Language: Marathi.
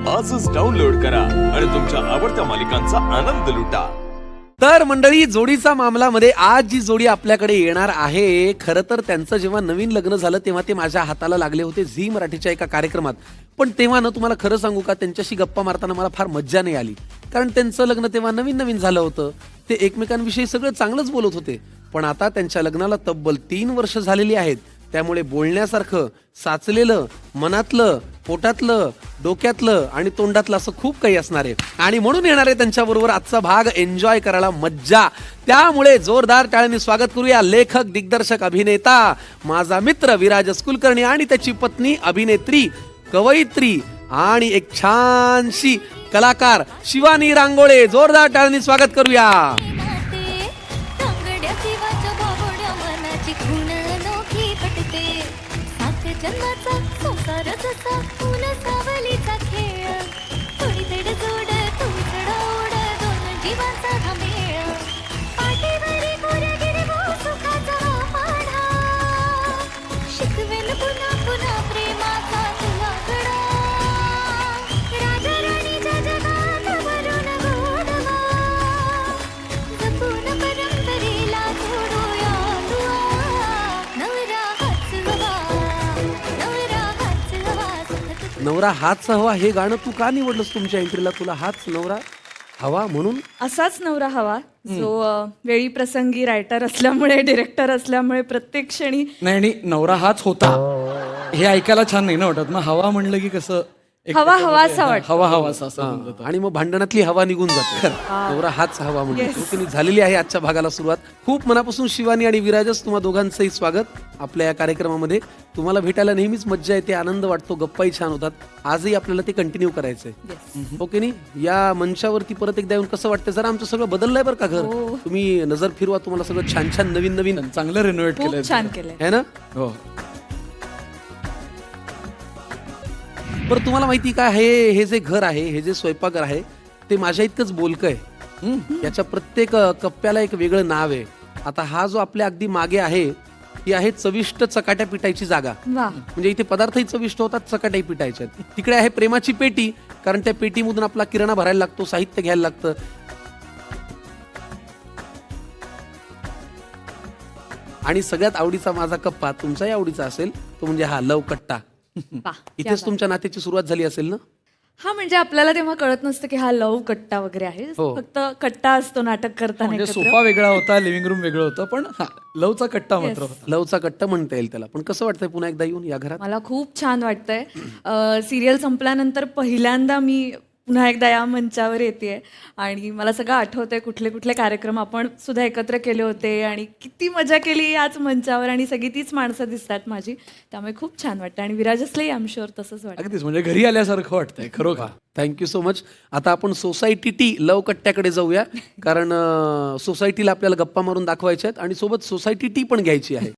आजच डाउनलोड करा आणि तुमच्या आवडत्या मालिकांचा आनंद लुटा. तर मंडळी, जोडीचा मामलामध्ये आज जी जोडी आपल्याकडे येणार आहे, खरं तर त्यांचं जेव्हा नवीन लग्न झालं तेव्हा ते माझ्या हाताला लागले होते झी मराठीच्या एका कार्यक्रमात. पण तेव्हा ना, तुम्हाला खरं सांगू का, त्यांच्याशी गप्पा मारताना मला फार मज्जा नाही आली. कारण त्यांचं लग्न तेव्हा नवीन नवीन झालं होतं. ते एकमेकांविषयी सगळं चांगलंच बोलत होते. पण आता त्यांच्या लग्नाला तब्बल 3 वर्ष झालेली आहेत. त्यामुळे बोलण्यासारखं, साचलेलं, मनातलं, पोटातलं, डोक्यातलं आणि तोंडातलं असं खूप काही असणार आहे. आणि म्हणून येणार आहे त्यांच्याबरोबर आजचा भाग एन्जॉय करायला मज्जा. त्यामुळे जोरदार टाळ्यांनी स्वागत करूया लेखक, दिग्दर्शक, अभिनेता, माझा मित्र विराज कुलकर्णी आणि त्याची पत्नी, अभिनेत्री, कवयित्री आणि एक छानशी कलाकार शिवानी रांगोळे. जोरदार टाळ्यांनी स्वागत करूया. नवरा हाच हवा हे गाणं तू का निवडलंस तुमच्या एंट्रीला? तुला हाच नवरा हवा म्हणून? असाच नवरा हवा जो वेळी प्रसंगी रायटर असल्यामुळे, डिरेक्टर असल्यामुळे प्रत्येक क्षणी. नाही, नवरा हाच होता हे ऐकायला छान नाही ना वाटत. मग हवा म्हणलं की कसं हवा हवासा वाटतं. हवा हवासा असं होऊन जातं. आणि मग भांडणातली हवा निघून जाते. नवरा हाच हवा म्हणजे झालेली आहे आजच्या भागाला सुरुवात. खूप मनापासून शिवानी आणि विराजस, तुम्हा दोघांचंही स्वागत आपल्या या कार्यक्रमामध्ये. तुम्हाला भेटायला नेहमीच मज्जा येते, आनंद वाटतो, गप्पाही छान होतात. आजही आपल्याला ते कंटिन्यू करायचंय. ओके नी? या मंचावरती परत एकदा येऊन कसं वाटतं? जरा आमचं सगळं बदललंय बरं का घर. तुम्ही नजर फिरवा, तुम्हाला सगळं छान छान नवीन नवीन चांगलं रिनोव्हेट केलंय. छान केलंय है ना? हो. बरं, तुम्हाला माहिती का, हे जे घर आहे, हे जे स्वयंपाकघर आहे, ते माझ्या इतकंच बोलकं आहे. याच्या प्रत्येक कप्प्याला एक वेगळं नाव आहे. आता हा जो आपल्या अगदी मागे आहे, ही आहे चविष्ट चकाट्या पिठायची जागा. म्हणजे इथे पदार्थही चविष्ट होतात, चकाट्याही पिठायच्या. तिकडे आहे प्रेमाची पेटी, कारण त्या पेटीमधून आपला किराणा भरायला लागतो, साहित्य घ्यायला लागतं. आणि सगळ्यात आवडीचा माझा कप्पा, तुमचाही आवडीचा असेल, तो म्हणजे हा लव कट्टा. इथेच तुमच्या नात्याची सुरुवात झाली असेल ना? हा, म्हणजे आपल्याला तेव्हा कळत नसतं की हा लव कट्टा वगैरे आहे. फक्त कट्टा असतो नाटक करताना. म्हणजे सोफा वेगळा होता, लिव्हिंग रूम वेगळं होतं, पण लवचा कट्टा मात्र होता. लवचा कट्टा म्हणता येईल त्याला. पण कसं वाटतंय पुन्हा एकदा येऊन या घरात? मला खूप छान वाटतंय. सिरियल संपल्यानंतर पहिल्यांदा मी पुन्हा एकदा या मंचावर येते आणि मला सगळं आठवतंय, कुठले कुठले कार्यक्रम आपण सुद्धा एकत्र केले होते आणि किती मजा केली याच मंचावर. आणि सगळी तीच माणसं दिसतात माझी, त्यामुळे खूप छान वाटतं. आणि विराजसलाही आय एम शुअर तसंच वाटतं. अगदीच, म्हणजे घरी आल्यासारखं वाटतंय खरोखर. Thank you so much. आता आपण सोसायटी टी लव कट्ट्याकडे जाऊया, कारण सोसायटीला आपल्याला गप्पा मारून दाखवायच्या आहेत आणि सोबत सोसायटी टी पण घ्यायची आहे.